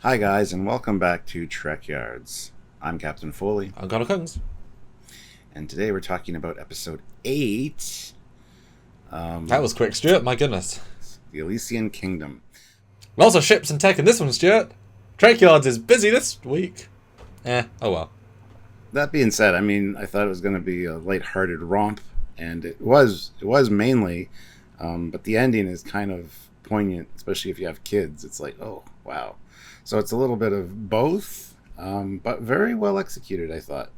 Hi guys, and welcome back to Trekyards. I'm Captain Foley, I'm Connor Kungs. and today we're talking about episode 8, That was quick, Stuart. My goodness. the Elysian Kingdom. Lots of ships and tech in this one, Stuart. Trekyards is busy this week. Oh well. That being said, I thought it was going to be a lighthearted romp, and it was mainly, but the ending is kind of poignant, especially if you have kids. It's like, oh, wow. So it's a little bit of both, but very well executed, I thought.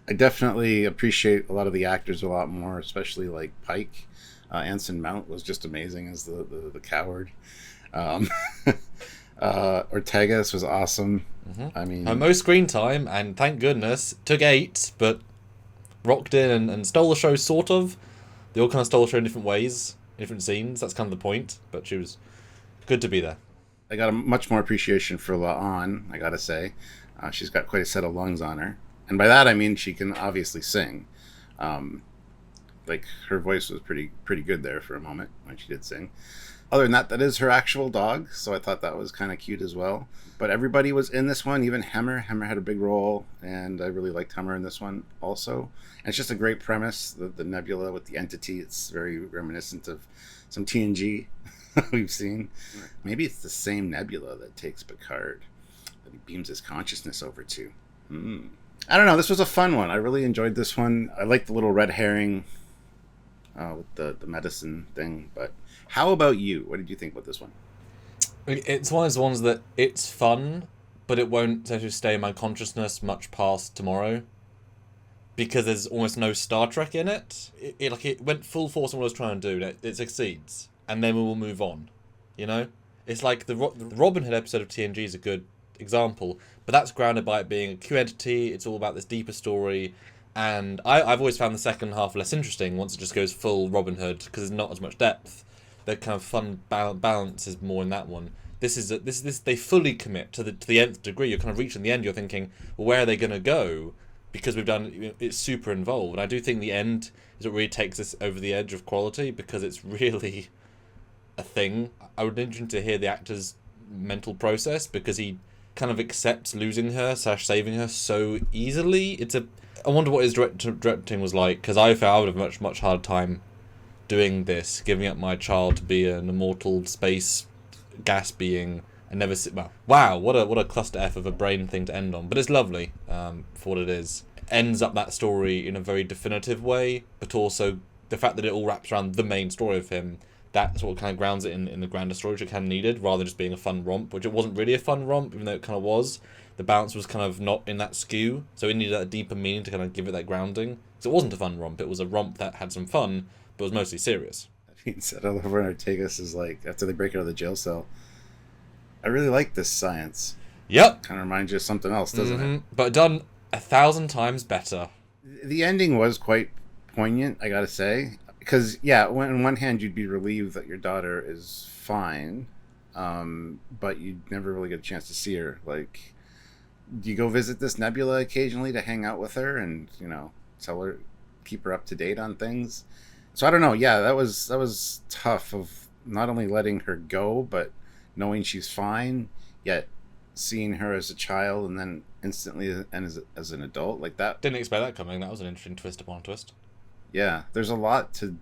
I definitely appreciate a lot of the actors a lot more, especially like Pike. Anson Mount was just amazing as the coward. Um, Ortegas was awesome. Her most screen time, and thank goodness, took 8, but rocked in and stole the show, sort of. They all kind of stole the show in different ways, in different scenes. That's kind of the point, but she was good to be there. I got a much more appreciation for La'an, I gotta say. She's got quite a set of lungs on her. And by that I mean she can obviously sing. Like, her voice was pretty good there for a moment when she did sing. Other than that, that is her actual dog, so I thought that was kind of cute as well. But everybody was in this one, even Hemmer. Hemmer had a big role, and I really liked Hemmer in this one also. And it's just a great premise, the nebula with the entity. It's very reminiscent of some TNG we've seen. Maybe it's the same nebula that takes Picard, that he beams his consciousness over to. I don't know, this was a fun one. I really enjoyed this one. I liked the little red herring with the medicine thing, but how about you? What did you think about this one? It's one of those ones that it's fun, but it won't actually stay in my consciousness much past tomorrow, because there's almost no Star Trek in it. It went full force on what it was trying to do. It succeeds, and then we will move on. You know, it's like the Robin Hood episode of TNG is a good example, but that's grounded by it being a Q entity. It's all about this deeper story, and I've always found the second half less interesting once it just goes full Robin Hood, because there's not as much depth. The kind of fun balance is more in that one. This they fully commit to the nth degree. You're kind of reaching the end. You're thinking, well, where are they going to go? Because we've done it's super involved, and I do think the end is what really takes us over the edge of quality, because it's really a thing. I would be interested to hear the actor's mental process, because he kind of accepts losing her / saving her so easily. I wonder what his directing was like, because I found I would have much harder time doing this, giving up my child to be an immortal space gas being and never sit. Well, wow, what a cluster F of a brain thing to end on. But it's lovely for what it is. It ends up that story in a very definitive way, but also the fact that it all wraps around the main story of him. That's what kind of grounds it in the grander story, which it kind of needed, rather than just being a fun romp, which it wasn't really a fun romp, even though it kind of was. The balance was kind of not in that skew, so it needed that deeper meaning to kind of give it that grounding. So it wasn't a fun romp, it was a romp that had some fun, but was mostly serious. That being said, I love when Ortegas is like, after they break out of the jail cell, I really like this science. Yep. Kind of reminds you of something else, doesn't it? But done 1,000 times better. The ending was quite poignant, I gotta say. Because, yeah, on one hand, you'd be relieved that your daughter is fine, but you'd never really get a chance to see her. Like, do you go visit this nebula occasionally to hang out with her and, tell her, keep her up to date on things? So I don't know. Yeah, that was tough, of not only letting her go, but knowing she's fine, yet seeing her as a child and then instantly and as an adult, like that. Didn't expect that coming. That was an interesting twist upon a twist. Yeah, there's a lot to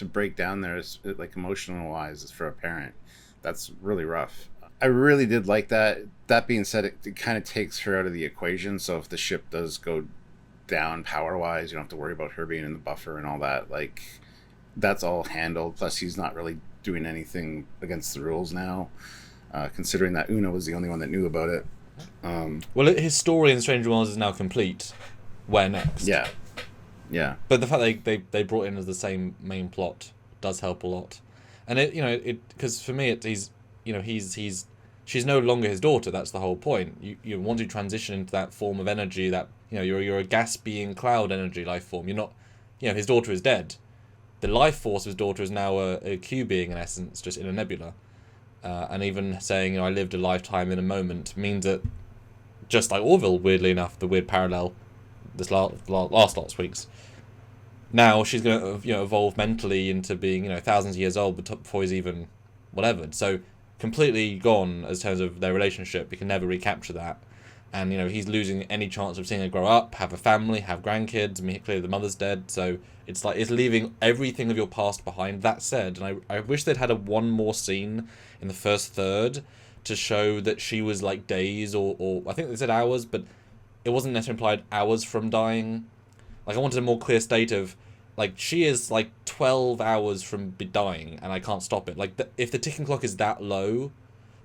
break down there, like emotional wise, for a parent. That's really rough. I really did like that. That being said, it kind of takes her out of the equation. So if the ship does go down power wise, you don't have to worry about her being in the buffer and all that. Like, that's all handled. Plus, he's not really doing anything against the rules now, considering that Una was the only one that knew about it. Well, his story in Stranger Worlds is now complete. Where next? Yeah. But the fact they brought in as the same main plot does help a lot, and because for me she's no longer his daughter. That's the whole point. You want to transition into that form of energy that you're a gas being cloud energy life form. You're not, his daughter is dead. The life force of his daughter is now a Q being in essence, just in a nebula, and even saying I lived a lifetime in a moment means that, just like Orville, weirdly enough, the weird parallel this last week's. Now she's going to evolve mentally into being thousands of years old, but before he's even whatever. So completely gone as terms of their relationship. You can never recapture that. And, he's losing any chance of seeing her grow up, have a family, have grandkids. I mean, clearly the mother's dead, so it's like it's leaving everything of your past behind. That said, and I wish they'd had one more scene in the first third to show that she was like days or I think they said hours, but it wasn't necessarily implied hours from dying. Like, I wanted a more clear state of, like, she is like 12 hours from dying and I can't stop it. Like, if the ticking clock is that low,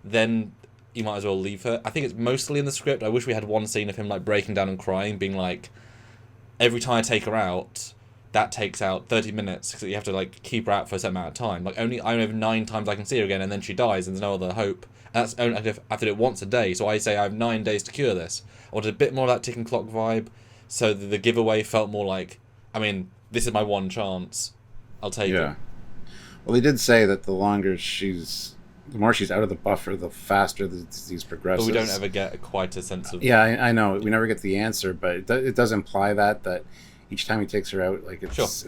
then you might as well leave her. I think it's mostly in the script. I wish we had one scene of him like breaking down and crying, being like, every time I take her out, that takes out 30 minutes because you have to like keep her out for a certain amount of time. Like, I only have 9 times I can see her again, and then she dies, and there's no other hope. And that's only I have to do it once a day. So I say I have 9 days to cure this. I wanted a bit more of that ticking clock vibe, so the giveaway felt more like, I mean, this is my one chance. I'll take it. Well, they did say that the more she's out of the buffer, the faster the disease progresses. But we don't ever get quite a sense of... Yeah, I know. We never get the answer, but it does imply that each time he takes her out, like, it's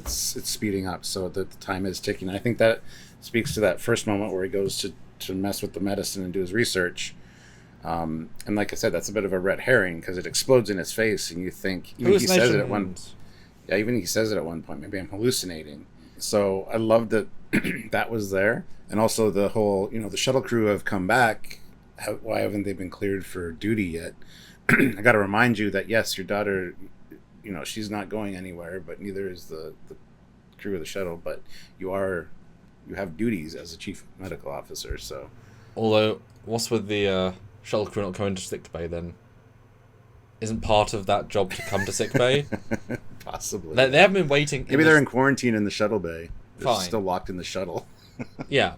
speeding up, so that the time is ticking. I think that speaks to that first moment where he goes to mess with the medicine and do his research. And like I said, that's a bit of a red herring, because it explodes in his face, and you think... Even he says it at one... Yeah, even he says it at one point, maybe I'm hallucinating. So I loved that that was there. And also the whole, the shuttle crew have come back. Why haven't they been cleared for duty yet? I got to remind you that, yes, your daughter, she's not going anywhere, but neither is the crew of the shuttle. But you have duties as a chief medical officer, so. Although, what's with the shuttle crew not coming to sickbay then? Isn't part of that job to come to sickbay? Possibly. They haven't been waiting. Maybe they're in quarantine in the shuttle bay. They're Fine. Still locked in the shuttle. Yeah.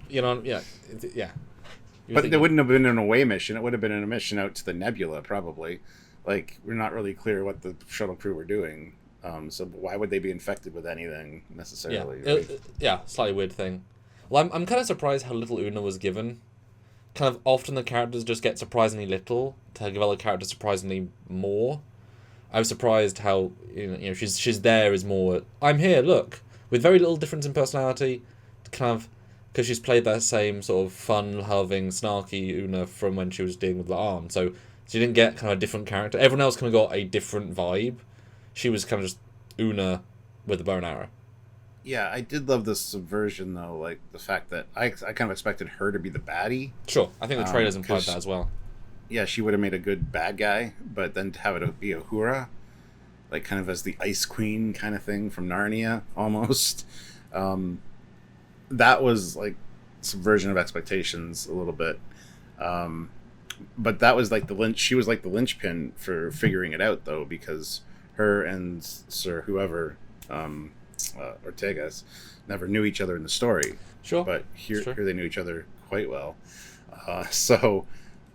But it wouldn't have been an away mission. It would have been a mission out to the nebula, probably. Like, we're not really clear what the shuttle crew were doing. So why would they be infected with anything necessarily? Slightly weird thing. Well, I'm kind of surprised how little Una was given. Kind of often the characters just get surprisingly little to give other characters surprisingly more. I was surprised how she's there is more. I'm here, look, with very little difference in personality, kind of because she's played that same sort of fun-loving, snarky Una from when she was dealing with La'an. So she didn't get kind of a different character. Everyone else kind of got a different vibe. She was kind of just Una with a bow and arrow. Yeah, I did love the subversion, though, like the fact that I kind of expected her to be the baddie. Sure, I think the trailers implied that as well. Yeah, she would have made a good bad guy, but then to have it be Uhura, like kind of as the Ice Queen kind of thing from Narnia, almost. That was like subversion of expectations a little bit. But that was like she was like the linchpin for figuring it out, though, because her and Sir whoever, Ortegas, never knew each other in the story. Sure. But here they knew each other quite well. So,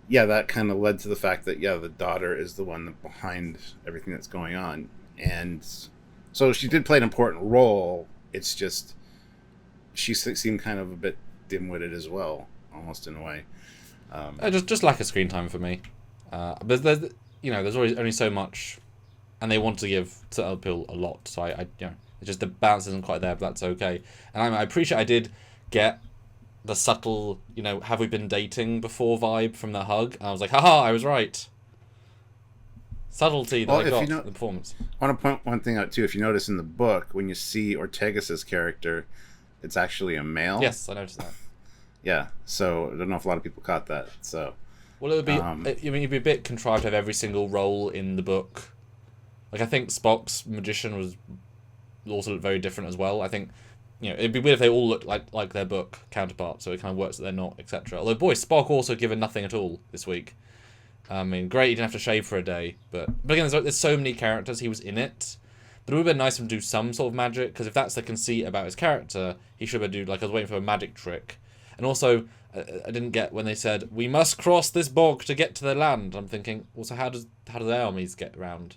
yeah, that kind of led to the fact that, the daughter is the one behind everything that's going on. And so she did play an important role. It's just she seemed kind of a bit dim-witted as well, almost in a way. Just lack of screen time for me. But there's always only so much, and they want to give to other people a lot. So I it's just the balance isn't quite there, but that's okay. And I appreciate I did get the subtle, have we been dating before vibe from the hug. And I was like, haha, I was right. Subtlety that I got in the performance. I want to point one thing out, too. If you notice in the book, when you see Ortegas' character, it's actually a male. Yes, I noticed that. Yeah, so I don't know if a lot of people caught that. So, well, it would be. It'd be a bit contrived to have every single role in the book. Like, I think Spock's magician was also looked very different as well. I think, it'd be weird if they all looked like their book counterparts, so it kind of works that they're not, etc. Although, boy, Spock also given nothing at all this week. I mean, great, he didn't have to shave for a day, but again, there's so many characters. He was in it. But it would have been nice for him to do some sort of magic, because if that's the conceit about his character, he should have do, I was waiting for a magic trick. And also, I didn't get when they said, we must cross this bog to get to the land. I'm thinking, well, so how do their armies get around?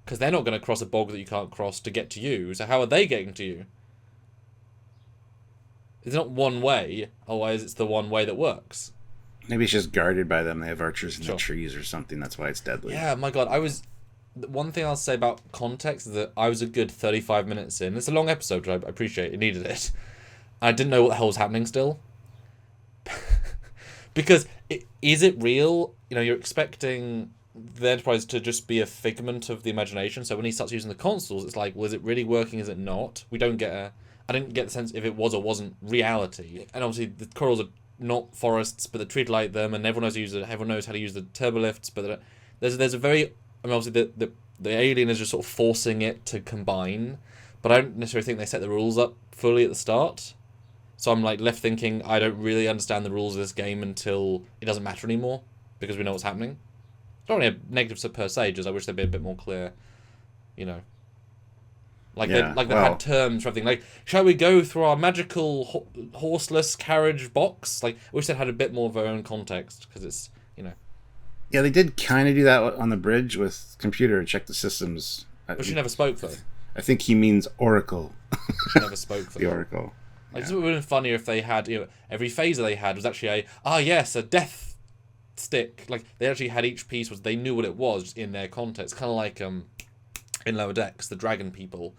Because they're not going to cross a bog that you can't cross to get to you, so how are they getting to you? It's not one way, otherwise it's the one way that works. Maybe it's just guarded by them. They have archers in the trees or something. That's why it's deadly. Yeah, my God, one thing I'll say about context is that I was a good 35 minutes in. It's a long episode, which I appreciate. It needed it. I didn't know what the hell was happening still. Because is it real? You know, you're expecting the Enterprise to just be a figment of the imagination. So when he starts using the consoles, it's like, well, is it really working? Is it not? We don't get I didn't get the sense if it was or wasn't reality. And obviously the corals are not forests, but they're treated like them, and everyone knows how to use the turbolifts. But there's a very, I mean, obviously the alien is just sort of forcing it to combine, but I don't necessarily think they set the rules up fully at the start. So I'm like left thinking I don't really understand the rules of this game until it doesn't matter anymore because we know what's happening. It's not really a negative per se, just I wish they'd be a bit more clear, you know. Like they had terms for everything. Like, shall we go through our magical horseless carriage box? Like, I wish they had a bit more of their own context because it's, you know. Yeah, they did kind of do that on the bridge with computer, check the systems. But she never spoke though. I think he means Oracle. She never spoke though. The Oracle. Like, it would have been funnier if they had, you know, every phaser they had was actually a death stick. Like, they actually had each piece they knew what it was in their context. Kind of like in Lower Decks, the dragon people.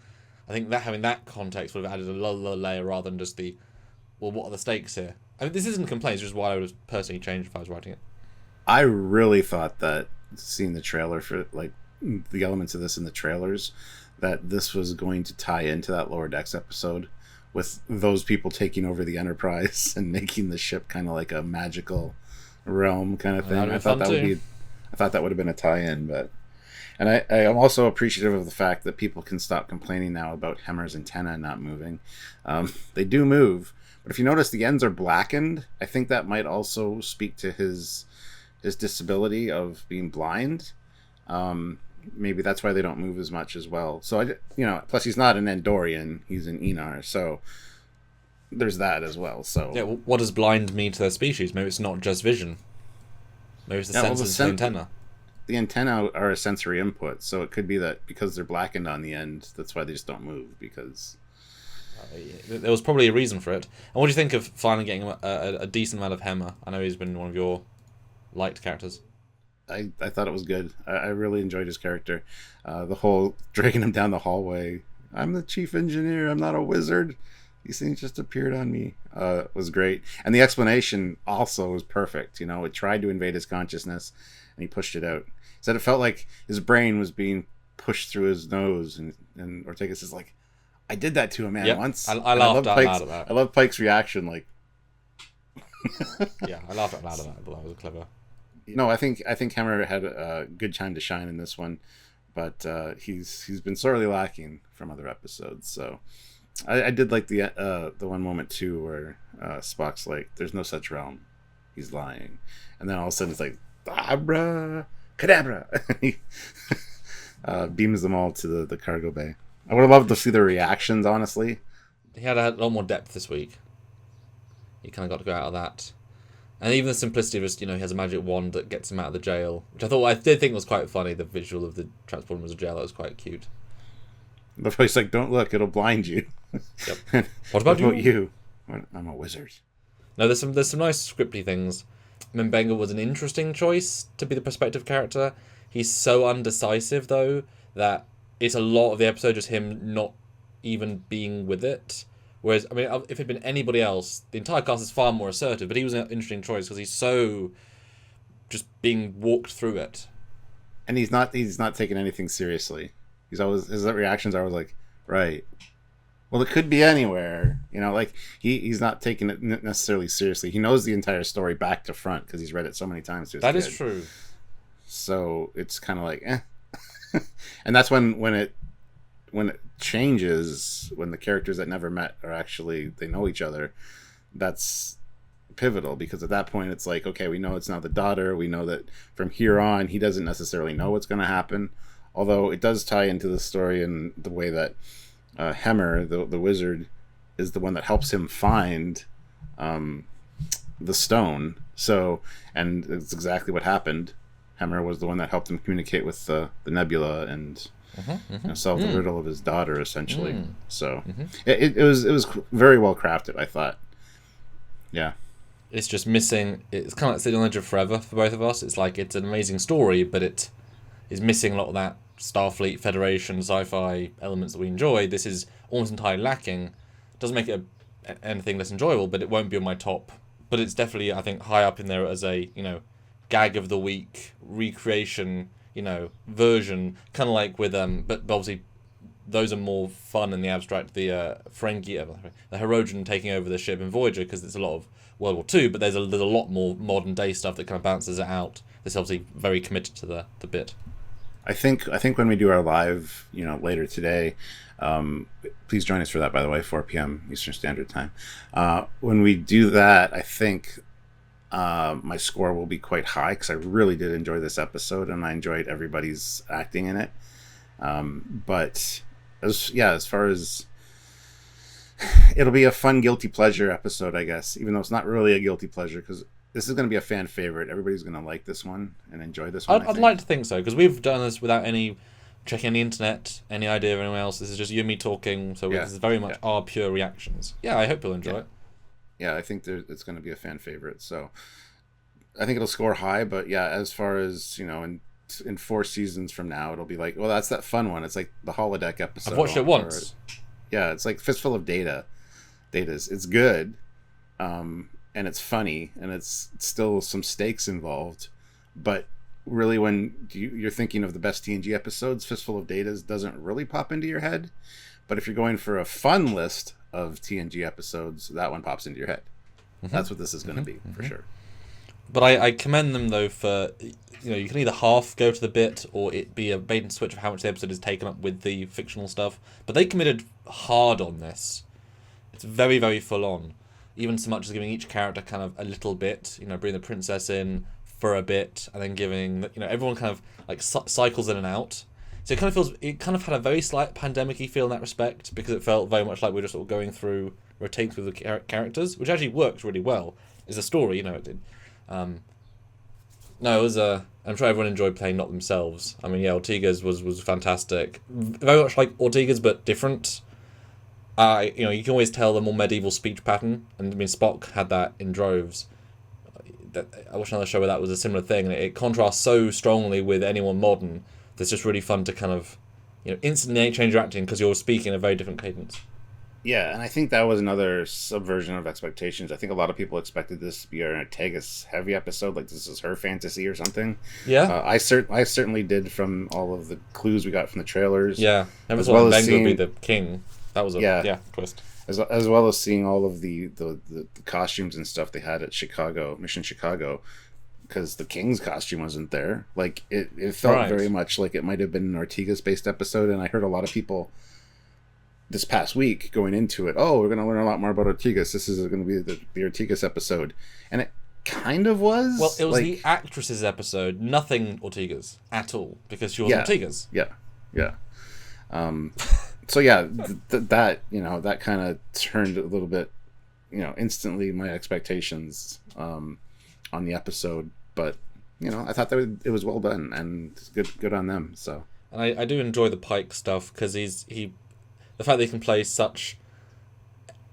I think that having that context would have added a layer rather than just what are the stakes here? I mean, this isn't a complaint, it's just what I would have personally changed if I was writing it. I really thought that, seeing the trailer for, like, the elements of this in the trailers, that this was going to tie into that Lower Decks episode with those people taking over the Enterprise and making the ship kind of like a magical realm kind of thing. I thought that would have been a tie-in, but... And I am also appreciative of the fact that people can stop complaining now about Hemmer's antenna not moving. They do move, but if you notice the ends are blackened, I think that might also speak to his disability of being blind. Maybe that's why they don't move as much as well. So, plus he's not an Andorian, he's an Enar, so there's that as well. So yeah, well, what does blind mean to their species? Maybe it's not just vision. Maybe it's the senses of the antenna. The antenna are a sensory input, so it could be that because they're blackened on the end, that's why they just don't move, because... there was probably a reason for it. And what do you think of finally getting a decent amount of Hemmer? I know he's been one of your liked characters. I thought it was good. I really enjoyed his character. The whole dragging him down the hallway. I'm the chief engineer, I'm not a wizard. These things just appeared on me. Was great. And the explanation also was perfect. You know, it tried to invade his consciousness, and he pushed it out. He said it felt like his brain was being pushed through his nose, and Ortegas is like, I did that to a man once. I laughed out loud at that. I love Pike's reaction, like... Yeah, I laughed out loud at that, but that was clever. No, I think Hemmer had a good time to shine in this one, but he's been sorely lacking from other episodes, so... I did like the one moment too where Spock's like, "There's no such realm," he's lying, and then all of a sudden it's like, "Abra cadabra," he beams them all to the cargo bay. I would have loved to see their reactions. Honestly, he had a lot more depth this week. He kind of got to go out of that, and even the simplicity of just, you know, he has a magic wand that gets him out of the jail, which I did think was quite funny. The visual of the transporting him as a jail, that was quite cute. The voice like, "Don't look, it'll blind you." Yep. What about you? I'm a wizard. No, there's some nice scripty things. Mbenga was an interesting choice to be the perspective character. He's so undecisive though that it's a lot of the episode just him not even being with it. Whereas, I mean, if it'd been anybody else, the entire cast is far more assertive. But he was an interesting choice because he's so just being walked through it, and he's not taking anything seriously. His reactions are always like, right. Well, it could be anywhere, you know. Like he's not taking it necessarily seriously. He knows the entire story back to front because he's read it so many times. That is true. So it's kind of like, and that's when it changes, when the characters that never met are actually, they know each other. That's pivotal, because at that point it's like, okay, we know it's not the daughter. We know that from here on he doesn't necessarily know what's going to happen. Although it does tie into the story in the way that Hemmer, the wizard, is the one that helps him find the stone. So, and it's exactly what happened. Hemmer was the one that helped him communicate with the nebula and solve the riddle of his daughter, essentially. So, it was very well crafted, I thought. Yeah. It's just missing. It's kind of like Sitting on the Edge of Forever for both of us. It's like it's an amazing story, but it is missing a lot of that Starfleet, Federation, sci-fi elements that we enjoy. This is almost entirely lacking. Doesn't make it anything less enjoyable, but it won't be on my top but it's definitely, I think, high up in there as a, gag of the week recreation, version, kind of like with but obviously those are more fun in the abstract. The the Herodian taking over the ship in Voyager, because it's a lot of World War II, but there's a lot more modern day stuff that kind of balances it out. It's obviously very committed to the bit. I think when we do our live, later today, please join us for that, by the way, 4 p.m. Eastern Standard Time. When we do that, I think my score will be quite high, because I really did enjoy this episode, and I enjoyed everybody's acting in it. But as far as, it'll be a fun guilty pleasure episode, I guess, even though it's not really a guilty pleasure, because this is going to be a fan favorite. Everybody's going to like this one and enjoy this one. I'd like to think so, because we've done this without any checking the internet, any idea of anyone else. This is just you and me talking, so this is very much our pure reactions. Yeah, I hope you'll enjoy it. Yeah, I think it's going to be a fan favorite. So I think it'll score high, but yeah, as far as, in 4 seasons from now, it'll be like, well, that's that fun one. It's like the holodeck episode. I've watched it once. Yeah, it's like Fistful of Data. It's good, and it's funny, and it's still some stakes involved. But really, when you're thinking of the best TNG episodes, Fistful of Data doesn't really pop into your head. But if you're going for a fun list of TNG episodes, that one pops into your head. Mm-hmm. That's what this is going to be, for sure. But I commend them, though, for, you can either half go to the bit, or it be a bait and switch of how much the episode is taken up with the fictional stuff. But they committed hard on this. It's very, very full on. Even so much as giving each character kind of a little bit, bringing the princess in for a bit, and then giving, everyone kind of like cycles in and out. So it kind of had a very slight pandemic-y feel in that respect, because it felt very much like we were just sort of going through, rotating through the characters, which actually worked really well. It's a story, it did. No, it was I'm sure everyone enjoyed playing not themselves. I mean, yeah, Ortega's was fantastic. Very much like Ortega's, but different. You can always tell the more medieval speech pattern, and I mean, Spock had that in droves. I watched another show where that was a similar thing, and it contrasts so strongly with anyone modern. That's just really fun to kind of, instantly change your acting, because you're speaking a very different cadence. Yeah, and I think that was another subversion of expectations. I think a lot of people expected this to be an Ortega's heavy episode, like this is her fantasy or something. Yeah, I certainly did, from all of the clues we got from the trailers. Yeah, never thought Venga would be the king. That was a twist. As well as seeing all of the costumes and stuff they had at Mission Chicago, because the King's costume wasn't there. Like it felt very much like it might have been an Ortega's based episode, and I heard a lot of people this past week going into it, we're going to learn a lot more about Ortegas. This is going to be the Ortegas episode, and it kind of was. Well, it was the actress's episode, nothing Ortega's at all, because she was Ortega's. Yeah. So yeah, that kind of turned a little bit, instantly my expectations on the episode. But I thought that it was well done, and good on them. So. And I do enjoy the Pike stuff, because the fact that he can play such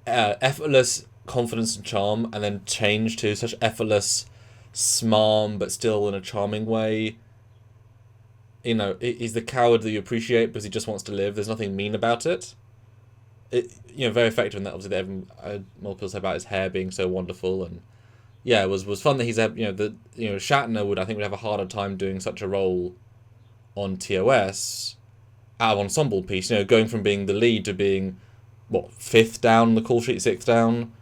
effortless confidence and charm, and then change to such effortless smarm, but still in a charming way. He's the coward that you appreciate because he just wants to live. There's nothing mean about it. Very effective in that. Obviously, multiple say about his hair being so wonderful, and it was fun that he's Shatner would have a harder time doing such a role on TOS, out of ensemble piece. Going from being the lead to being 5th down on the call sheet, 6th down.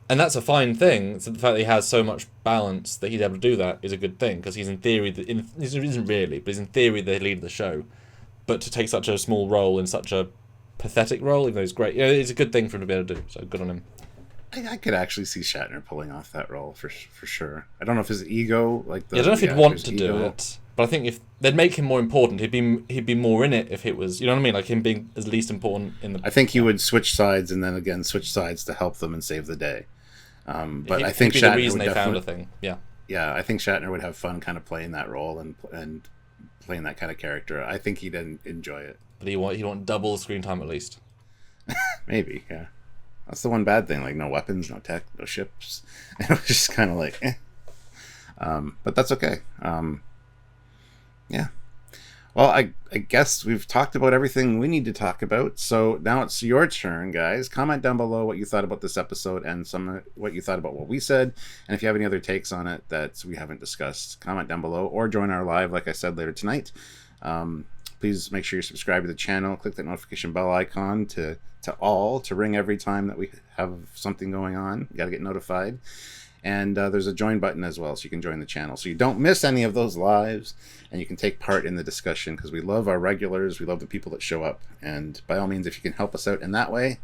And that's a fine thing. So the fact that he has so much balance that he's able to do that is a good thing, because he's in theory, he isn't really, but he's in theory the lead of the show. But to take such a small role in such a pathetic role, even though he's great, it's a good thing for him to be able to do. So good on him. I could actually see Shatner pulling off that role for sure. I don't know if his ego, I don't know if he'd want to do it, but I think if they'd make him more important, he'd be more in it if it was, you know what I mean, like him being as least important in the. I think he would switch sides, and then again switch sides to help them and save the day. But I think Shatner the reason they found a thing. Yeah, I think Shatner would have fun kind of playing that role and playing that kind of character. I think he'd enjoy it. But he'd want double the screen time at least. Maybe, yeah. That's the one bad thing, like no weapons, no tech, no ships. It was just kind of like, But that's okay. Yeah. Well, I guess we've talked about everything we need to talk about. So now it's your turn, guys. Comment down below what you thought about this episode and what you thought about what we said. And if you have any other takes on it that we haven't discussed, comment down below or join our live, like I said, later tonight. Please make sure you subscribe to the channel. Click that notification bell icon to ring every time that we have something going on. You got to get notified. And there's a join button as well, so you can join the channel. So you don't miss any of those lives, and you can take part in the discussion, because we love our regulars. We love the people that show up. And by all means, if you can help us out in that way,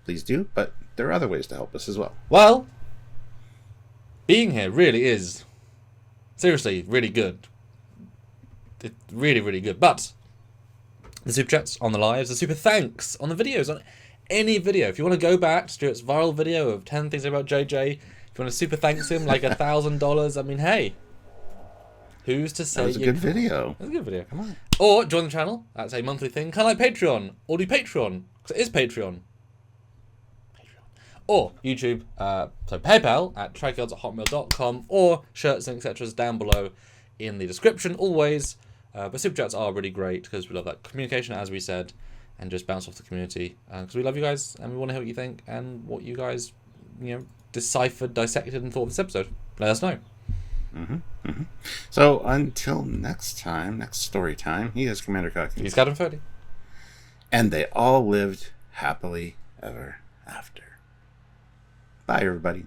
please do. But there are other ways to help us as well. Well, being here really is, seriously, really good. It's really, really good. But the super chats on the lives, the super thanks on the videos, on any video. If you want to go back to Stuart's viral video of 10 things about JJ, if you want to super thanks him like $1,000, I mean, hey, who's to say? That was a good video. That's a good video. Come on. Or join the channel. That's a monthly thing, kind of like Patreon, or do Patreon, because it is Patreon. Or YouTube, so PayPal at trekyards@hotmail.com, or shirts and etc. down below in the description. Always. But super chats are really great because we love that communication, as we said, and just bounce off the community, because we love you guys and we want to hear what you think and what you guys, deciphered, dissected, and thought of this episode. Let us know. So until next time, next story time, he is Commander Cocky. He's Captain Foley. And they all lived happily ever after. Bye, everybody.